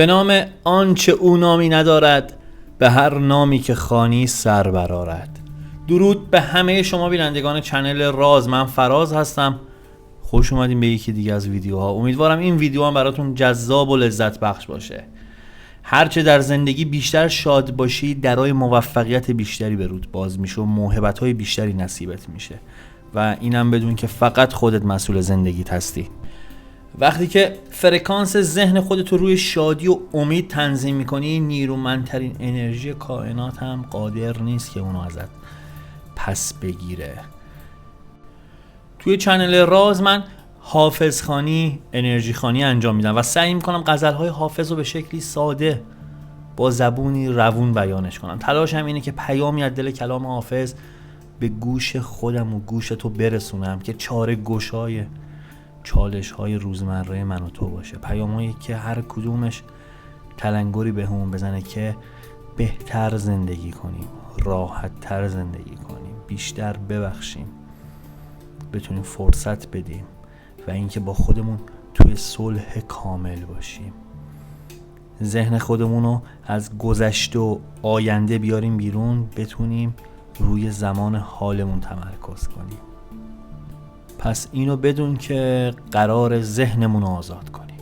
به نام آنچه او نامی ندارد، به هر نامی که خوانی سر برآرد. درود به همه شما بینندگان چنل راز. من فراز هستم. خوش اومدین به یکی دیگه از ویدیوها. امیدوارم این ویدیو هم براتون جذاب و لذت بخش باشه. هرچه در زندگی بیشتر شاد باشی، درای موفقیت بیشتری به رود باز میشه و موهبت‌های بیشتری نصیبت میشه و اینم بدون که فقط خودت مسئول زندگیت هستی. وقتی که فرکانس ذهن خودت رو روی شادی و امید تنظیم میکنی، نیرومندترین انرژی کائنات هم قادر نیست که اونو ازت پس بگیره. توی چنل راز من حافظ خوانی، انرژی خوانی انجام میدم و سعی میکنم غزلهای حافظ رو به شکلی ساده با زبونی روون بیانش کنم. تلاشم اینه که پیامی از دل کلام حافظ به گوش خودم و گوش تو برسونم که چاره گشای چالش های روزمره من و تو باشه. پیامایی که هر کدومش تلنگری به همون بزنه که بهتر زندگی کنیم، راحت تر زندگی کنیم، بیشتر ببخشیم، بتونیم فرصت بدیم و اینکه با خودمون توی صلح کامل باشیم. ذهن خودمون رو از گذشته و آینده بیاریم بیرون، بتونیم روی زمان حالمون تمرکز کنیم. پس اینو بدون که قرار ذهنمون رو آزاد کنیم،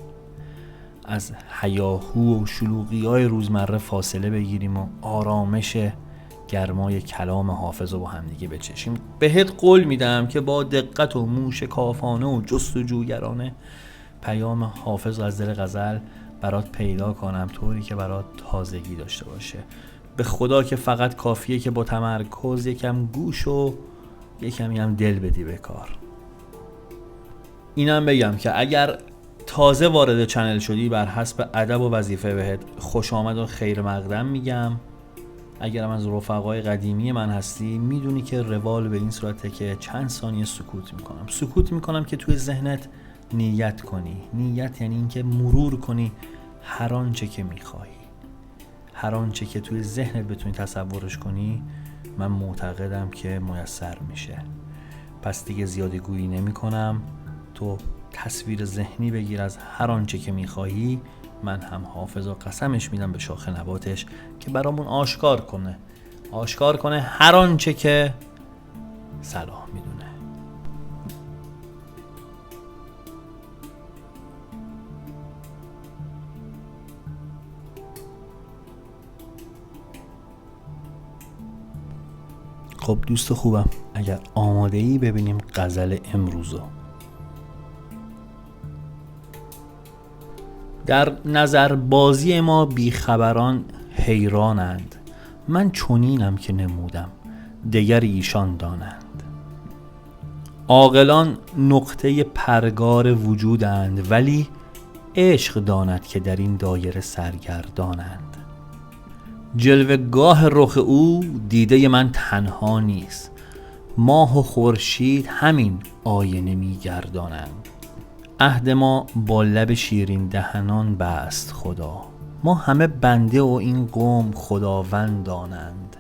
از هیاهو و شلوغی‌های روزمره فاصله بگیریم و آرامش گرمای کلام حافظ رو با هم دیگه بچشیم. بهت قول میدم که با دقت و موشکافانه و جستجوگرانه پیام حافظ رو از دل غزل برات پیدا کنم، طوری که برات تازگی داشته باشه. به خدا که فقط کافیه که با تمرکز یکم گوش و یکمی هم دل بدی به کار. اینم بگم که اگر تازه وارد چنل شدی، بر حسب ادب و وظیفه بهت خوش آمد و خیر مقدم میگم. اگرم از رفقای قدیمی من هستی، میدونی که روال به این صورته که چند ثانیه سکوت میکنم که توی ذهنت نیت کنی. نیت یعنی این که مرور کنی هر آنچه که میخوایی، هر آنچه که توی ذهنت بتونی تصورش کنی. من معتقدم که میسر میشه. پس دیگه زیاده گویی نمی کنم. تو تصویر ذهنی بگیر از هر آنچه که میخوایی. من هم حافظ و قسمش میدم به شاخ نباتش که برامون آشکار کنه هر آنچه که صلاح میدونه. خب دوست خوبم، اگر آماده ای ببینیم غزل امروزو. در نظر بازی ما بیخبران حیرانند، من چنینم که نمودم دگر ایشان دانند. عاقلان نقطه پرگار وجودند، ولی عشق داند که در این دایره سرگردانند. جلوه‌گاه رخ او دیده من تنها نیست، ماه و خورشید همین آینه می‌گردانند. عهد ما با لب شیرین دهنان بست خدا، ما همه بنده و این قوم خداوند دانند.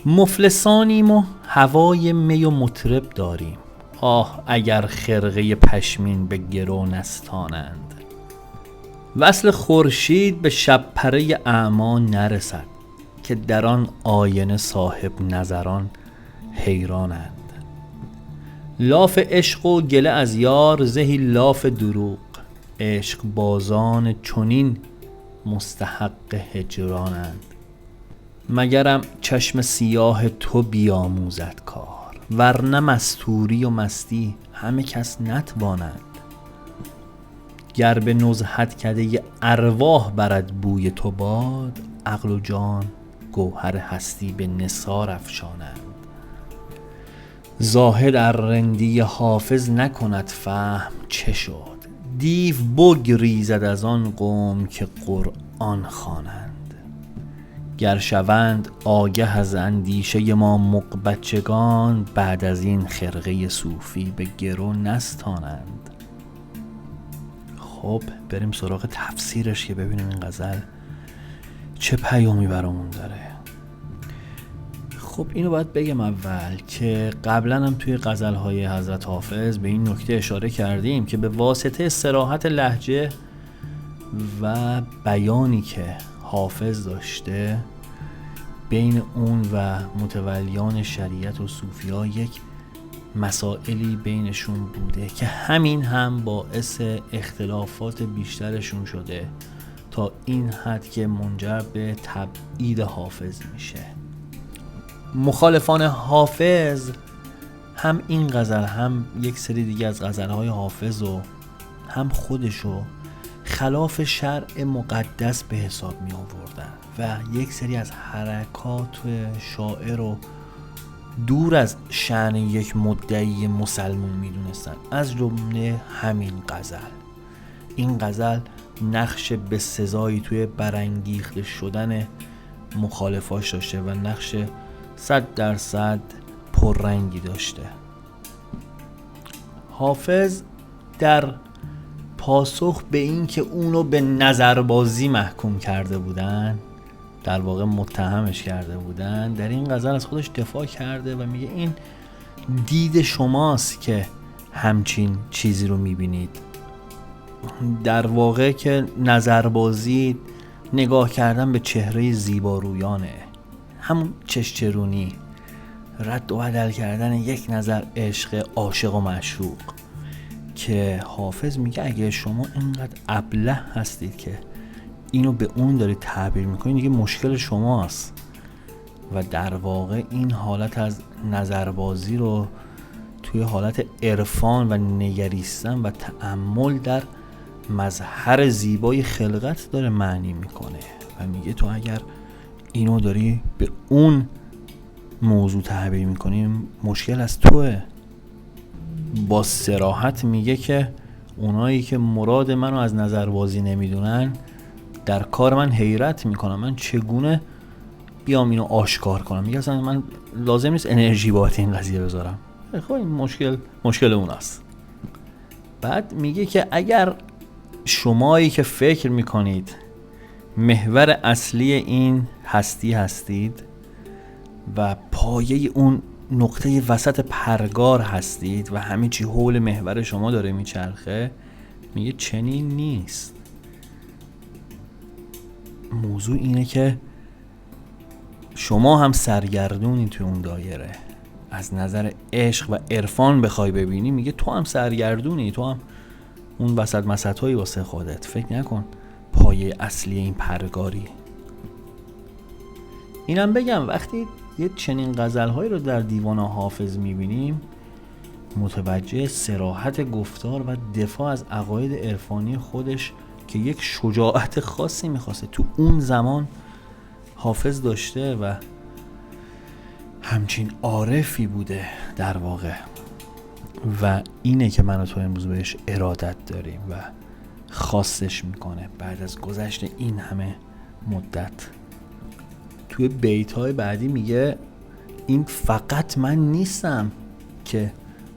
مفلسانیم و هوای می و مطرب داریم، آه اگر خرقه پشمین به گرو نستانند. وصل خورشید به شب پره اعمی نرسد، که در آن آینه صاحب نظران حیرانند. لاف عشق و گله از یار زهی لاف دروغ، عشق بازان چنین مستحق هجرانند. مگرم چشم سیاه تو بیاموزد کار، ورنه مستوری و مستی همه کس نتوانند. گر به نزهت کده ارواح برد بوی تو باد، عقل و جان گوهر هستی به نثار افشانند. زاهد ار رندی حافظ نکند فهم چه شد، دیو بگریزد از آن قوم که قرآن خوانند. گر شوند آگه از اندیشه ما مغ بعد از این خرقه صوفی به گرو نستانند. خب بریم سراغ تفسیرش که ببینیم این غزل چه پیامی برامون داره. خب اینو باید بگم اول که قبلا هم توی غزل‌های حضرت حافظ به این نکته اشاره کردیم که به واسطه صراحت لهجه و بیانی که حافظ داشته بین اون و متولیان شریعت و صوفی‌ها یک مسائلی بینشون بوده که همین هم باعث اختلافات بیشترشون شده تا این حد که منجر به تبعید حافظ میشه. مخالفان حافظ هم این غزل هم یک سری دیگه از غزلهای حافظ و هم خودشو خلاف شرع مقدس به حساب می آوردن و یک سری از حرکات شاعر رو دور از شأن یک مدعی مسلمان می دونستن، از جمله همین غزل. این غزل نقش به سزایی توی برانگیخته شدن مخالفاش داشته و نقش 100% پررنگی داشته. حافظ در پاسخ به این که اونو به نظربازی محکوم کرده بودن، در واقع متهمش کرده بودن، در این غزل از خودش دفاع کرده و میگه این دید شماست که همچین چیزی رو میبینید. در واقع که نظربازی نگاه کردن به چهره زیبارویانه، همون چشچرونی، رد و بدل کردن یک نظر عشق عاشق و معشوق، که حافظ میگه اگه شما اینقدر ابله هستید که اینو به اون دارید تعبیر میکنید دیگه مشکل شماست. و در واقع این حالت از نظربازی رو توی حالت عرفان و نگریستن و تأمل در مظهر زیبای خلقت داره معنی میکنه و میگه تو اگر اینو داری به اون موضوع تعبیر میکنی مشکل از توه. با صراحت میگه که اونایی که مراد منو از نظربازی نمیدونن در کار من حیرت میکنم، من چگونه بیام اینو آشکار کنم. میگه اصلا من لازم نیست انرژی باید این قضیه بذارم، خب این مشکل اوناست. بعد میگه که اگر شمایی که فکر میکنید محور اصلی این هستی هستید و پایه اون نقطه وسط پرگار هستید و همه چی حول محور شما داره میچرخه، میگه چنین نیست. موضوع اینه که شما هم سرگردونی توی اون دایره. از نظر عشق و عرفان بخوای ببینی میگه تو هم سرگردونی، تو هم اون وسط مسطایی واسه خودت. فکر نکن پایه اصلی این پرگاری. اینم بگم وقتی یه چنین غزل‌هایی رو در دیوان حافظ می‌بینیم متوجه صراحت گفتار و دفاع از عقاید عرفانی خودش که یک شجاعت خاصی می‌خواسته تو اون زمان حافظ داشته و همچین عارفی بوده در واقع، و اینه که من و تو امروز بهش ارادت داریم و خواستش میکنه بعد از گذشت این همه مدت. توی بیت‌های بعدی میگه این فقط من نیستم که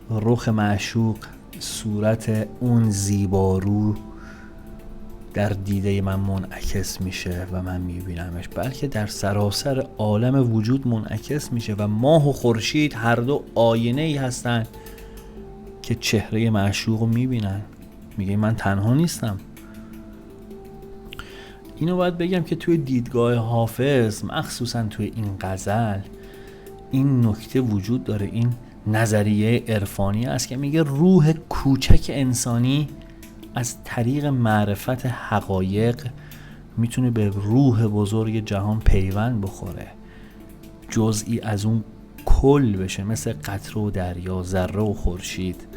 رخ معشوق صورت اون زیبارو در دیده من منعکس میشه و من میبینمش، بلکه در سراسر عالم وجود منعکس میشه و ماه و خورشید هر دو آینه ای هستن که چهره معشوق رو میبینن. میگه من تنها نیستم. اینو باید بگم که توی دیدگاه حافظ مخصوصا توی این غزل این نکته وجود داره، این نظریه عرفانی است که میگه روح کوچک انسانی از طریق معرفت حقایق میتونه به روح بزرگ جهان پیوند بخوره، جزئی از اون کل بشه، مثل قطره و دریا، ذره و خورشید.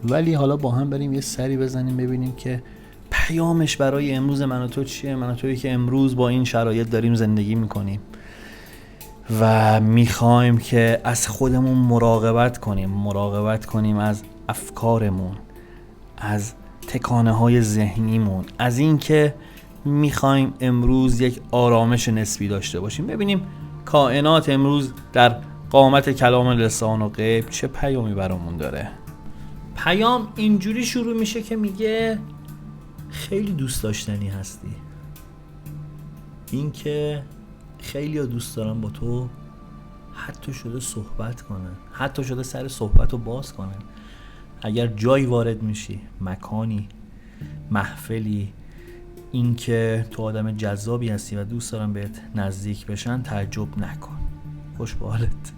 ولی حالا با هم بریم یه سری بزنیم ببینیم که پیامش برای امروز من و تو چیه. من و تویی که امروز با این شرایط داریم زندگی میکنیم و میخوایم که از خودمون مراقبت کنیم از افکارمون، از تکانه های ذهنیمون، از این که میخوایم امروز یک آرامش نسبی داشته باشیم. ببینیم کائنات امروز در قامت کلام لسان و غیب چه پیامی برامون داره. پیام اینجوری شروع میشه که میگه خیلی دوست داشتنی هستی، این که خیلی ها دوست دارن با تو حتی شده صحبت کنن، حتی شده سر صحبت رو باز کنن. اگر جایی وارد میشی، مکانی، محفلی، اینکه تو آدم جذابی هستی و دوست دارن بهت نزدیک بشن تعجب نکن. خوش به حالت.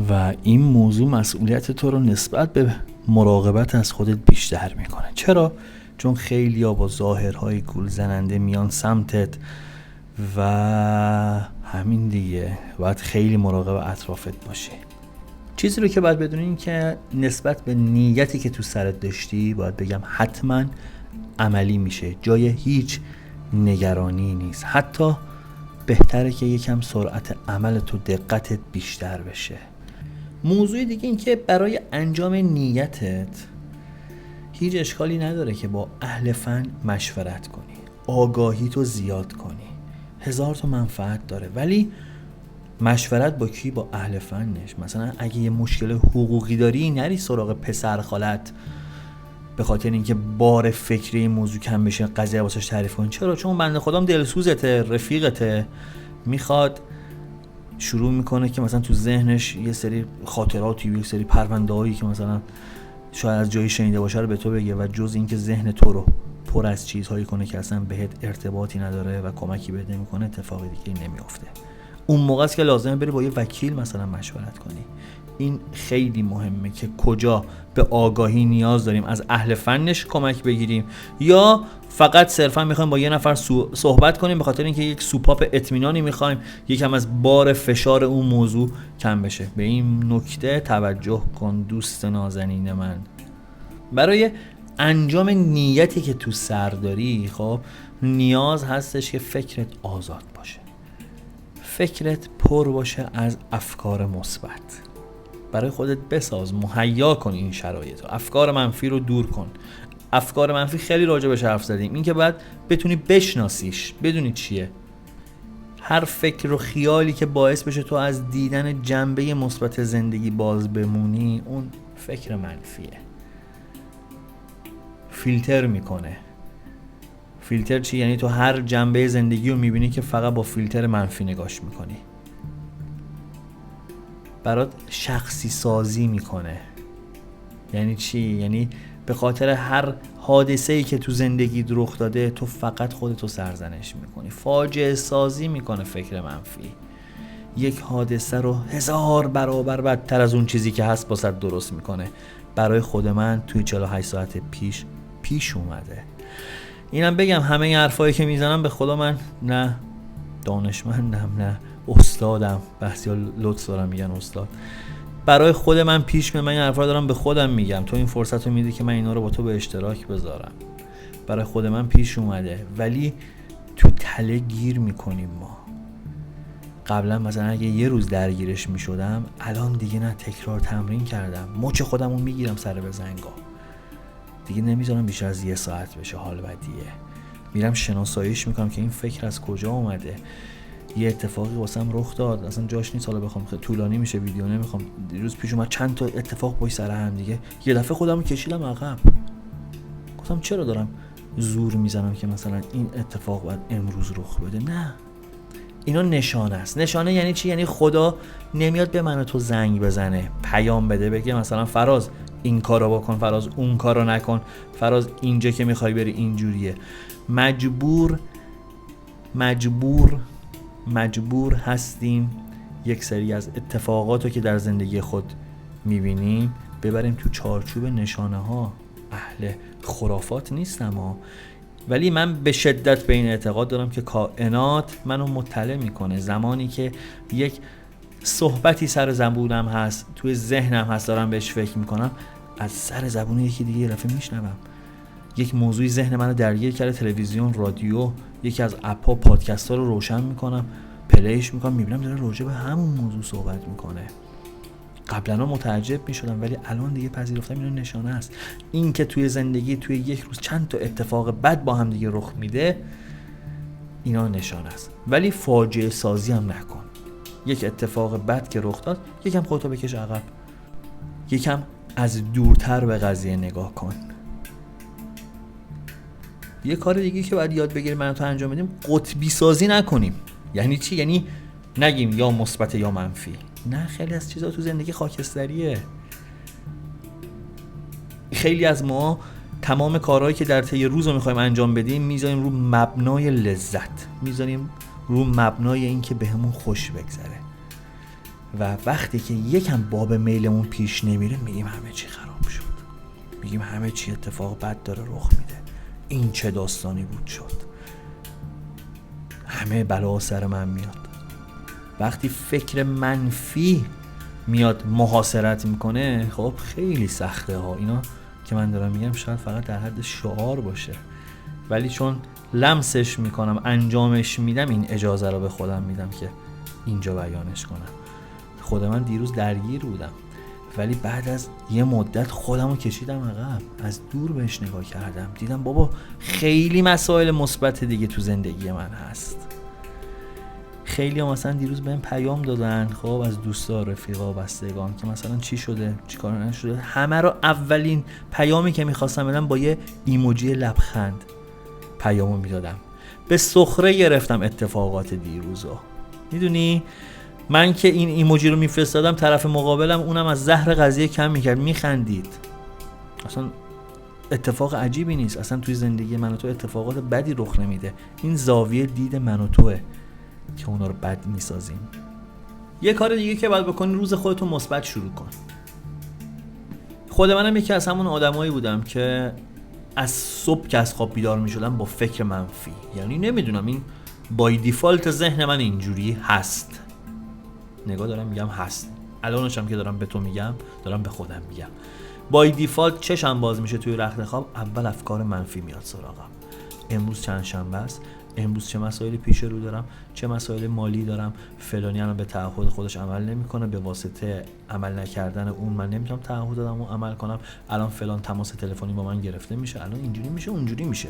و این موضوع مسئولیت تو رو نسبت به مراقبت از خودت بیشتر میکنه. چرا؟ چون خیلی ها با ظاهرهای گول زننده میان سمتت و همین دیگه باید خیلی مراقب اطرافت باشی. چیزی رو که باید بدونی این که نسبت به نیتی که تو سرت داشتی باید بگم حتما عملی میشه، جای هیچ نگرانی نیست. حتی بهتره که یکم سرعت عملت و دقتت بیشتر بشه. موضوع دیگه این که برای انجام نیتت هیچ اشکالی نداره که با اهل فن مشورت کنی، آگاهی تو زیاد کنی، 1000 تا منفعت داره. ولی مشورت با کی؟ با اهل فنش. مثلا اگه یه مشکل حقوقی داری نری سراغ پسر خالت به خاطر اینکه بار فکری این موضوع کم بشه قضیه واسش تعریف کن. چرا؟ چون بنده خودم دلسوزته، رفیقته، میخواد شروع میکنه که مثلا تو ذهنش یه سری خاطراتی و یه سری پرونده‌هایی که مثلا شاید از جایی شنیده باشه رو به تو بگه و جز این که ذهن تو رو پر از چیزهایی کنه که اصلا بهت ارتباطی نداره و کمکی بهت نمیکنه، اتفاق دیگه نمیافته. اون موقع است که لازمه بری با یه وکیل مثلا مشورت کنی. این خیلی مهمه که کجا به آگاهی نیاز داریم از اهل فنش کمک بگیریم یا فقط صرفا میخوایم با یه نفر صحبت کنیم به خاطر اینکه یک سوپاپ اطمینانی میخوایم یکم از بار فشار اون موضوع کم بشه. به این نکته توجه کن دوست نازنین من. برای انجام نیتی که تو سر داری خب نیاز هستش که فکرت آزاد باشه، فکرت پر باشه از افکار مثبت. برای خودت بساز، مهیا کن این شرایط. افکار منفی رو دور کن. افکار منفی خیلی راجع بهش حرف زدیم، این که باید بتونی بشناسیش، بدونی چیه. هر فکر و خیالی که باعث بشه تو از دیدن جنبه مثبت زندگی باز بمونی اون فکر منفیه. فیلتر میکنه. فیلتر چی؟ یعنی تو هر جنبه زندگی رو میبینی که فقط با فیلتر منفی نگاش میکنی. برات شخصی سازی میکنه. یعنی چی؟ یعنی به خاطر هر حادثه‌ای که تو زندگی رخ داده تو فقط خودتو سرزنش میکنی. فاجعه سازی میکنه فکر منفی. یک حادثه رو 1000 برابر بدتر از اون چیزی که هست واسه درست میکنه. برای خود من توی 48 ساعت پیش اومده. اینم بگم همه این حرفایی که میزنم به خدا من نه دانشمندم نه استادم. بحثی ها لطف دارم میگن استاد. برای خود من پیش من این حرفا دارم به خودم میگم. تو این فرصت رو میدی که من اینا رو با تو به اشتراک بذارم. برای خود من پیش اومده ولی تو تله گیر میکنیم ما. قبلا مثلا اگه یه روز درگیرش میشدم الان دیگه نه، تکرار تمرین کردم، مچ خودم رو میگیرم سر بزنگا، دیگه نمیذارم بیشتر از 1 ساعت بشه. حال بدیه. میرم شناساییش میکنم که این فکر از کجا اومده. یه اتفاقی واسم رخ داد اصلا جاش نیست حالا بخوام طولانی میشه ویدیو نمیخوام. دیروز پیش اومد چند تا اتفاق پشت سر هم دیگه، یه دفعه خودم رو کشیدم عقب. گفتم چرا دارم زور میزنم که مثلا این اتفاق باید امروز رخ بده؟ نه، اینا نشانه است. نشانه یعنی چی؟ یعنی خدا نمیاد به من و تو زنگ بزنه، پیام بده، بگه مثلا فراز این کارو بکن، فراز اون کارو نکن، فراز اینجا که میخوای بری اینجوریه. مجبور هستیم یک سری از اتفاقاتو که در زندگی خود میبینیم ببریم تو چارچوب نشانه ها. اهل خرافات نیستم ها، ولی من به شدت به این اعتقاد دارم که کائنات منو مطلع میکنه. زمانی که یک صحبتی سر زبونم هست، توی ذهنم هست، دارم بهش فکر میکنم، از سر زبون یکی دیگه یه دفعه میشنوم یک موضوعی ذهن منو درگیر کرده، تلویزیون، رادیو، یکی از اپ‌ها، پادکست‌ها رو روشن میکنم، پلیش میکنم، میبینم داره راجع به همون موضوع صحبت میکنه. قبلا متعجب میشدم ولی الان دیگه پذیرفتم اینا نشانه است. این که توی زندگی توی یک روز چند تا اتفاق بد با هم دیگه رخ میده اینا نشانه است. ولی فاجعه سازی هم نکن. یک اتفاق بد که رخ داد یکم خودتو بکش عقب، یکم از دورتر به قضیه نگاه کن. یه کار دیگه که باید یاد بگیریم من تو انجام بدیم، قطبی سازی نکنیم. یعنی چی؟ یعنی نگیم یا مثبت یا منفی. نه، خیلی از چیزا تو زندگی خاکستریه. خیلی از ما تمام کارهایی که در طی روز رو میخوایم انجام بدیم میذاریم رو مبنای لذت، میذاریم رو مبنای این که بهمون خوش بگذره و وقتی که یکم باب میلمون پیش نمیره میگیم همه چی خراب شد، میگیم همه چی اتفاق بد داره رخ میده، این چه داستانی بود شد، همه بلا سر من میاد. وقتی فکر منفی میاد محاصرت میکنه، خب خیلی سخته ها. اینا که من دارم میگم شاید فقط در حد شعار باشه، ولی چون لمسش میکنم، انجامش میدم، این اجازه رو به خودم میدم که اینجا بیانش کنم. خود من دیروز درگیر بودم، ولی بعد از یه مدت خودم رو کشیدم عقب، از دور بهش نگاه کردم، دیدم بابا خیلی مسائل مثبت دیگه تو زندگی من هست. خیلی ها مثلا دیروز بهم پیام دادن، خب از دوستا، رفیقا، بستگان که مثلا چی شده، چی کار نشده، همه رو اولین پیامی که میخواستم بدم با یه ایموجی لبخند پیامو میدادم. به سخره گرفتم اتفاقات دیروزو. میدونی من که این ایموجی رو میفرستادم، طرف مقابلم اونم از زهر قضیه کم میکرد، میخندید. اصلا اتفاق عجیبی نیست، اصلا توی زندگی من و تو اتفاقات بدی رخ نمیده، این زاویه دید من و توه که اونا رو بد میسازیم. یه کار دیگه که باید بکنی، روز خودتو مثبت شروع کن. خود منم یکی از همون آدمایی بودم که از صبح که از خواب بیدار میشدم با فکر منفی، یعنی نمیدونم این بای دیفالت ذهن من اینجوری هست. نگاه دارم میگم هست، الانشم که دارم به تو میگم دارم به خودم میگم. بای دیفالت چشم باز میشه توی رخت خواب، اول افکار منفی میاد سراغم. امروز چند شنبه است، امروز چه مسائلی پیش رو دارم، چه مسائل مالی دارم، فلانی الان به تعهد خودش عمل نمیکنه، به واسطه عمل نکردن اون من نمیتونم تعهداتمو عمل کنم، الان فلان تماس تلفنی با من گرفته میشه، الان اینجوری میشه اونجوری میشه.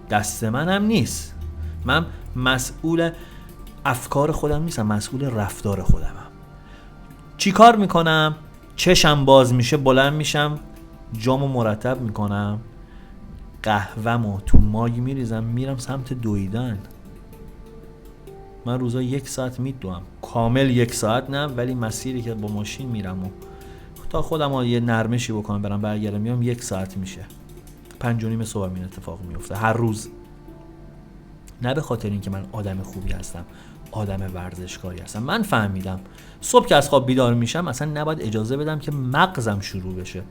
دست منم نیست، من مسئول افکار خودم نیستم، مسئول رفتار خودمم. چی کار میکنم؟ چشم باز میشه بلند میشم، جامو مرتب میکنم، قهوه‌مو تو ماگ میریزم، میرم سمت دویدن. من روزا 1 ساعت میدوام، کامل 1 ساعت نه، ولی مسیری که با ماشین میرم و تا خودم یه نرمشی بکنم برم برگردم میام 1 ساعت میشه. 5:30 صبح این اتفاق میفته هر روز. نه به خاطر اینکه من آدم خوبی هستم، آدم ورزشکاری هستم، من فهمیدم صبح که از خواب بیدار میشم اصلا نباید اجازه بدم که مغزم شروع بشه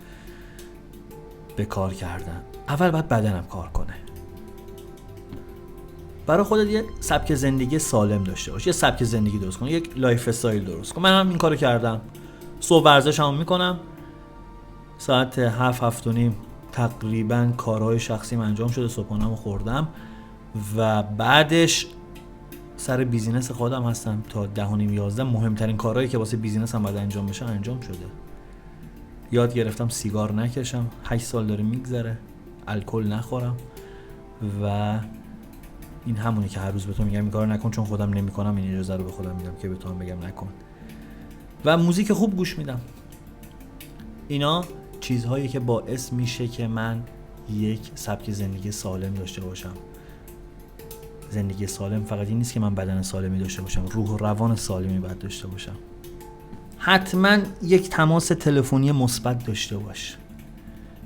به کار کردن. اول باید بدنم کار کنه. برای خودت یه سبک زندگی سالم داشته باش، یه سبک زندگی درست کن، یک لایف استایل درست کن. من هم این کارو کردم. صبح ورزشمو میکنم، ساعت 7:30 تقریبا کارهای شخصیم انجام شده، صبحانه‌مو خوردم و بعدش سر بیزینس خودم هستم تا 10:30-11. مهمترین کارهایی که واسه بیزینسم باید انجام بشه انجام شده. یاد گرفتم سیگار نکشم، 8 سال داره میگذره، الکل نخورم و این همونی که هر روز به تو میگم این کارو نکن، چون خودم نمیکنم، این اجازه رو به خودم میدم که به تو هم بگم نکن. و موزیک خوب گوش میدم. اینا چیزهایی که باعث میشه که من یک سبک زندگی سالم داشته باشم. زندگی سالم فقط این نیست که من بدن سالمی داشته باشم، روح و روان سالمی باید داشته باشم. حتما یک تماس تلفنی مثبت داشته باش،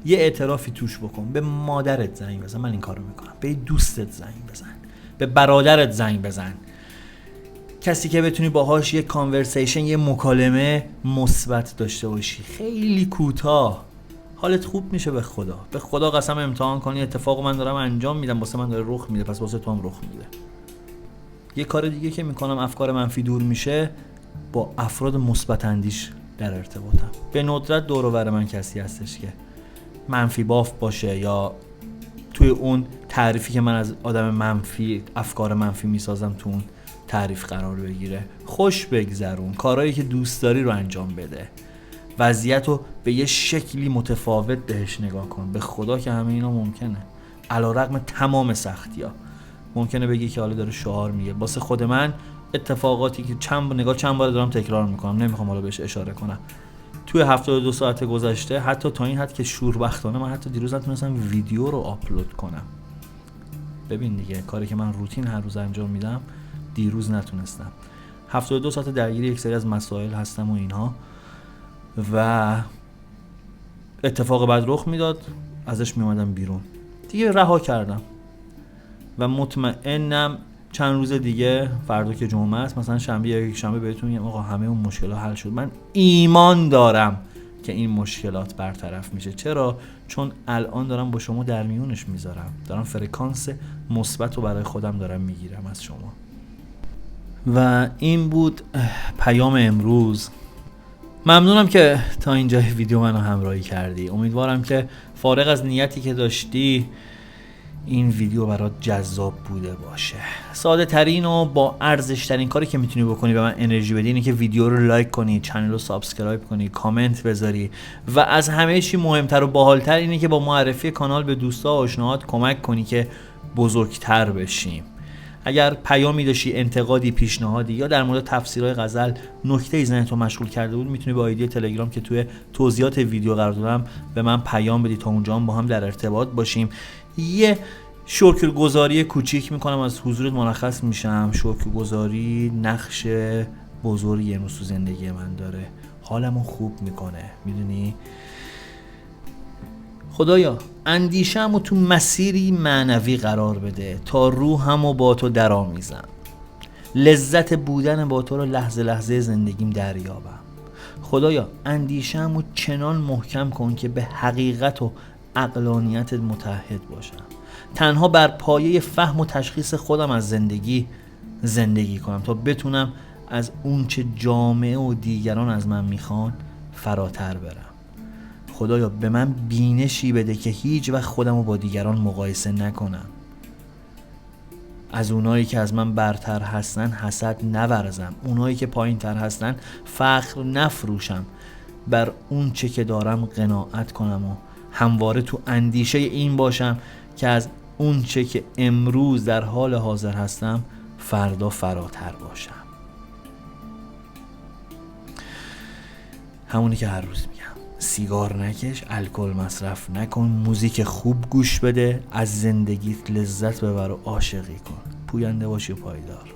یه اعترافی توش بکن، به مادرت زنگ بزن، من این کارو میکنم، به دوستت زنگ بزن، به برادرت زنگ بزن، کسی که بتونی باهاش یه کانورسیشن، یه مکالمه مثبت داشته باشی، خیلی کوتاه، حالت خوب میشه. به خدا قسم امتحان کنی اتفاق من دارم انجام میدم، واسه من داره رخ میده، پس واسه تو هم رخ میده. یه کار دیگه که میکنم افکار منفی دور میشه، با افراد مثبت اندیش در ارتباطم. به ندرت دور و بر من کسی هستش که منفی باف باشه یا توی اون تعریفی که من از آدم منفی، افکار منفی میسازم، تو اون تعریف قرار بگیره. خوش بگذرون، کارهایی که دوست داری رو انجام بده، وضعیت رو به یه شکلی متفاوت بهش نگاه کن. به خدا که همه اینا ممکنه، علیرغم تمام سختی‌ها. ممکنه بگی که حالا داره شعار میگه. واسه خود من اتفاقاتی که چند بار دارم تکرار میکنم، نمیخوام حالا بهش اشاره کنم، توی 72 ساعت گذشته، حتی تا این حد که شوربختانه من حتی دیروز نتونستم ویدیو رو آپلود کنم. ببین دیگه، کاری که من روتین هر روز انجام میدم دیروز نتونستم. 72 ساعت درگیر یک سری از مسائل هستم و اینها، و اتفاق بعد رخ میداد. ازش میومدم بیرون، دیگه رها کردم و مطمئنم چند روز دیگه، فردا که جمعه است، مثلا شنبه یا یک شنبه بهتون میگم آقا همه اون مشکلات حل شد. من ایمان دارم که این مشکلات برطرف میشه. چرا؟ چون الان دارم با شما در میونش میذارم، دارم فرکانس مثبت رو برای خودم دارم میگیرم از شما. و این بود پیام امروز. ممنونم که تا اینجا ویدیو منو همراهی کردی. امیدوارم که فارغ از نیتی که داشتی این ویدیو برات جذاب بوده باشه. ساده ترین و با ارزش ترین کاری که میتونی بکنی به من انرژی بدی اینه که ویدیو رو لایک کنی، چنل رو سابسکرایب کنی، کامنت بذاری و از همه چی مهمتر و باحالتر اینه که با معرفی کانال به دوستا و آشناهات کمک کنی که بزرگتر بشیم. اگر پیامی داشتی، انتقادی، پیشنهادی یا در مورد تفسیرهای غزل نکته‌ای ذهنتو مشغول کرده بود، میتونی با آیدی تلگرام که توی توضیحات ویدیو قرار دادم به من پیام بدی تا اونجا هم با هم در ارتباط باشیم. یه شکرگزاری کوچیک میکنم، از حضورت مرخص میشم. شکرگزاری نقش بزرگی امروز تو زندگی من داره، حالمو خوب میکنه. میدونی خدایا اندیشه‌مو تو مسیری معنوی قرار بده تا روحمو با تو درآمیزم، لذت بودن با تو رو لحظه لحظه زندگیم دریابم. خدایا اندیشه‌مو چنان محکم کن که به حقیقت و عقلانیت متحد باشم، تنها بر پایه فهم و تشخیص خودم از زندگی کنم تا بتونم از اون چه جامعه و دیگران از من میخوان فراتر برم. خدایا به من بینشی بده که هیچ وقت خودم رو با دیگران مقایسه نکنم، از اونایی که از من برتر هستن حسد نورزم، اونایی که پایین تر هستن فخر نفروشم، بر اون چه که دارم قناعت کنم و همواره تو اندیشه این باشم که از اون چه که امروز در حال حاضر هستم فردا فراتر باشم. همونی که هر روز میگم، سیگار نکش، الکل مصرف نکن، موزیک خوب گوش بده، از زندگیت لذت ببر و عاشقی کن. پوینده باشی و پایدار.